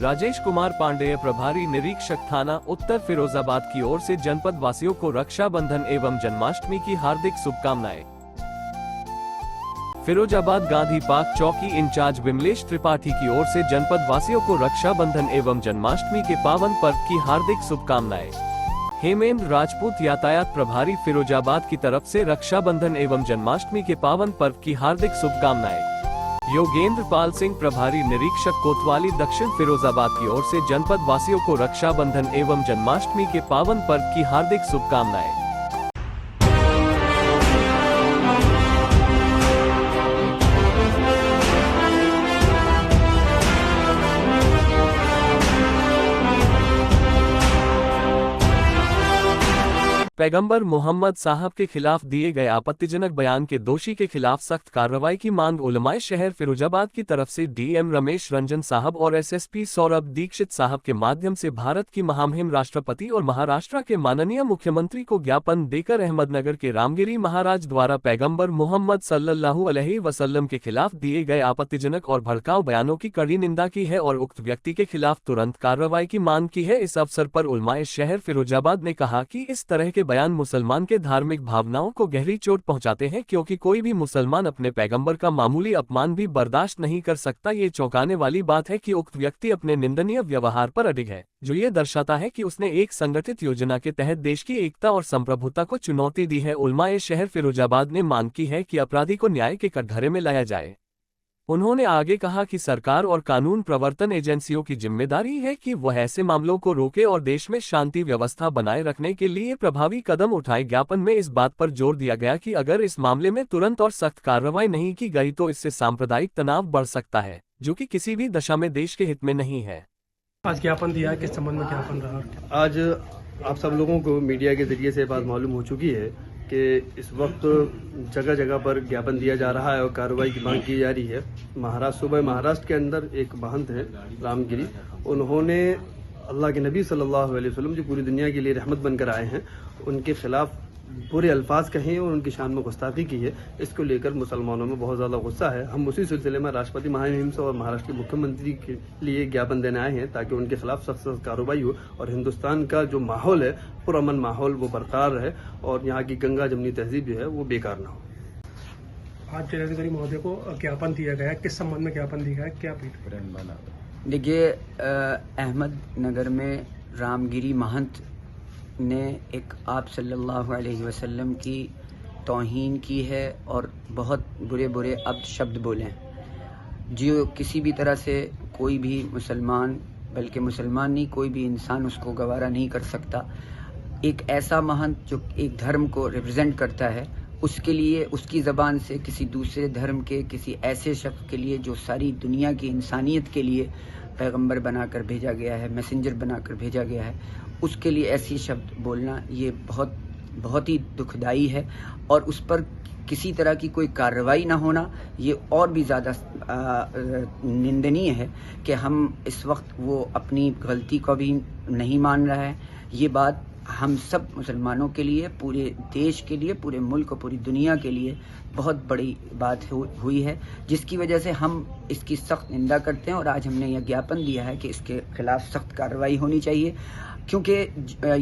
राजेश कुमार पांडेय, प्रभारी निरीक्षक थाना उत्तर फिरोजाबाद की ओर से जनपद वासियों को रक्षाबंधन एवं जन्माष्टमी की हार्दिक शुभकामनाएं। फिरोजाबाद गांधी पार्क चौकी इंचार्ज विमलेश त्रिपाठी की ओर से जनपद वासियों को रक्षाबंधन एवं जन्माष्टमी के पावन पर्व की हार्दिक शुभकामनाएं। हेमेंद्र राजपूत, यातायात प्रभारी फिरोजाबाद की तरफ से रक्षाबंधन एवं जन्माष्टमी के पावन पर्व की हार्दिक शुभकामनाएं। योगेंद्र पाल सिंह, प्रभारी निरीक्षक कोतवाली दक्षिण फिरोजाबाद की ओर से जनपद वासियों को रक्षाबंधन एवं जन्माष्टमी के पावन पर्व की हार्दिक शुभकामनाएं। पैगंबर मोहम्मद साहब के खिलाफ दिए गए आपत्तिजनक बयान के दोषी के खिलाफ सख्त कार्रवाई की मांग उलमाए शहर फिरोजाबाद की तरफ से डीएम रमेश रंजन साहब और एसएसपी सौरभ दीक्षित साहब के माध्यम से भारत की महामहिम राष्ट्रपति और महाराष्ट्र के माननीय मुख्यमंत्री को ज्ञापन देकर अहमदनगर के रामगिरी महाराज द्वारा पैगंबर मोहम्मद सल्लल्लाहु अलैहि वसल्लम के खिलाफ दिए गए आपत्तिजनक और भड़काऊ बयानों की कड़ी निंदा की है और उक्त व्यक्ति के खिलाफ तुरंत कार्रवाई की मांग की है। इस अवसर पर उलमाए शहर फिरोजाबाद ने कहा कि इस तरह के बयान मुसलमान के धार्मिक भावनाओं को गहरी चोट पहुंचाते हैं, क्योंकि कोई भी मुसलमान अपने पैगंबर का मामूली अपमान भी बर्दाश्त नहीं कर सकता। ये चौंकाने वाली बात है कि उक्त व्यक्ति अपने निंदनीय व्यवहार पर अडिग है, जो ये दर्शाता है कि उसने एक संगठित योजना के तहत देश की एकता और संप्रभुता को चुनौती दी है। उलमाए शहर फिरोजाबाद ने मांग की है कि अपराधी को न्याय के कटघरे में लाया जाए। उन्होंने आगे कहा कि सरकार और कानून प्रवर्तन एजेंसियों की जिम्मेदारी है कि वह ऐसे मामलों को रोके और देश में शांति व्यवस्था बनाए रखने के लिए प्रभावी कदम उठाए। ज्ञापन में इस बात पर जोर दिया गया कि अगर इस मामले में तुरंत और सख्त कार्रवाई नहीं की गई तो इससे सांप्रदायिक तनाव बढ़ सकता है, जो कि किसी भी दशा में देश के हित में नहीं है। आज ज्ञापन दिया है, किस संबंध में ज्ञापन रहा? आज आप सब लोगों को मीडिया के जरिए से बात मालूम हो चुकी है कि इस वक्त जगह जगह पर ज्ञापन दिया जा रहा है और कार्रवाई की मांग की जा रही है। महाराष्ट्र के अंदर एक महंत है रामगिरी, उन्होंने अल्लाह के नबी सल्लल्लाहु अलैहि वसल्लम जो पूरी दुनिया के लिए रहमत बनकर आए हैं, उनके खिलाफ बुरे अल्फाज कहे और उनकी शान में गुस्ताखी की है। इसको लेकर मुसलमानों में बहुत ज़्यादा गुस्सा है। हम उसी सिलसिले में राष्ट्रपति महामहिम से और महाराष्ट्र के मुख्यमंत्री के लिए ज्ञापन देने आए हैं, ताकि उनके खिलाफ सख्त कार्रवाई हो और हिंदुस्तान का जो माहौल है, पुरअमन माहौल, वो बरकरार रहे और यहाँ की गंगा जमनी तहजीब जो है वो बेकार ना हो। आज जिलाधिकारी महोदय को ज्ञापन दिया गया है, किस संबंध में ज्ञापन दिया गया, क्या पीठ? देखिए, अहमदनगर में रामगिरी महंत ने एक आप सल्लल्लाहु अलैहि वसल्लम की तौहीन की है और बहुत बुरे बुरे शब्द बोले हैं, जो किसी भी तरह से कोई भी मुसलमान, बल्कि मुसलमान नहीं, कोई भी इंसान उसको गवारा नहीं कर सकता। एक ऐसा महंत जो एक धर्म को रिप्रेजेंट करता है, उसके लिए उसकी ज़बान से किसी दूसरे धर्म के किसी ऐसे शख्स के लिए जो सारी दुनिया की इंसानियत के लिए पैगंबर बनाकर भेजा गया है, मैसेंजर बनाकर भेजा गया है, उसके लिए ऐसी शब्द बोलना ये बहुत ही दुखदाई है। और उस पर किसी तरह की कोई कार्रवाई ना होना ये और भी ज़्यादा निंदनीय है कि हम इस वक्त वो अपनी गलती को भी नहीं मान रहा है। ये बात हम सब मुसलमानों के लिए, पूरे देश के लिए, पूरे मुल्क और पूरी दुनिया के लिए बहुत बड़ी बात हुई है, जिसकी वजह से हम इसकी सख्त निंदा करते हैं और आज हमने यह ज्ञापन दिया है कि इसके खिलाफ सख्त कार्रवाई होनी चाहिए, क्योंकि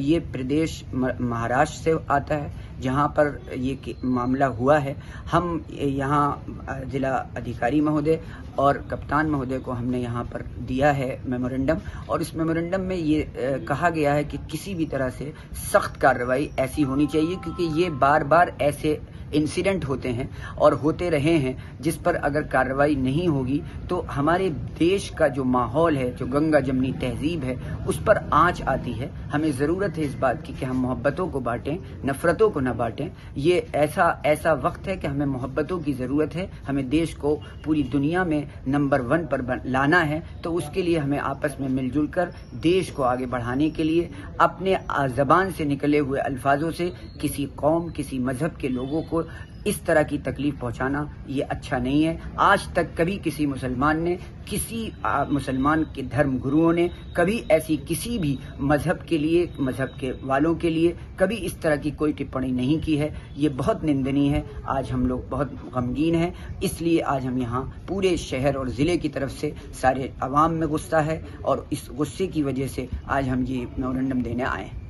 ये प्रदेश महाराष्ट्र से आता है जहाँ पर ये मामला हुआ है। हम यहाँ जिला अधिकारी महोदय और कप्तान महोदय को हमने यहाँ पर दिया है मेमोरेंडम, और इस मेमोरेंडम में ये कहा गया है कि किसी भी तरह से सख्त कार्रवाई ऐसी होनी चाहिए, क्योंकि ये बार बार ऐसे इंसिडेंट होते हैं और होते रहे हैं, जिस पर अगर कार्रवाई नहीं होगी तो हमारे देश का जो माहौल है, जो गंगा जमनी तहजीब है, उस पर आंच आती है। हमें ज़रूरत है इस बात की कि हम मोहब्बतों को बांटें, नफ़रतों को न बांटें। ये ऐसा वक्त है कि हमें मोहब्बतों की ज़रूरत है। हमें देश को पूरी दुनिया में नंबर 1 पर लाना है, तो उसके लिए हमें आपस में मिलजुल कर देश को आगे बढ़ाने के लिए अपने ज़बान से निकले हुए अल्फाजों से किसी कौम, किसी मजहब के लोगों को इस तरह की तकलीफ पहुंचाना ये अच्छा नहीं है। आज तक कभी किसी मुसलमान ने, किसी मुसलमान के धर्म गुरुओं ने कभी ऐसी किसी भी मजहब के लिए, मजहब के वालों के लिए कभी इस तरह की कोई टिप्पणी नहीं की है। ये बहुत निंदनीय है। आज हम लोग बहुत गमगीन हैं, इसलिए आज हम यहाँ पूरे शहर और ज़िले की तरफ से सारे अवाम में गुस्सा है और इस गुस्से की वजह से आज हम ये मेमोरेंडम देने आए हैं।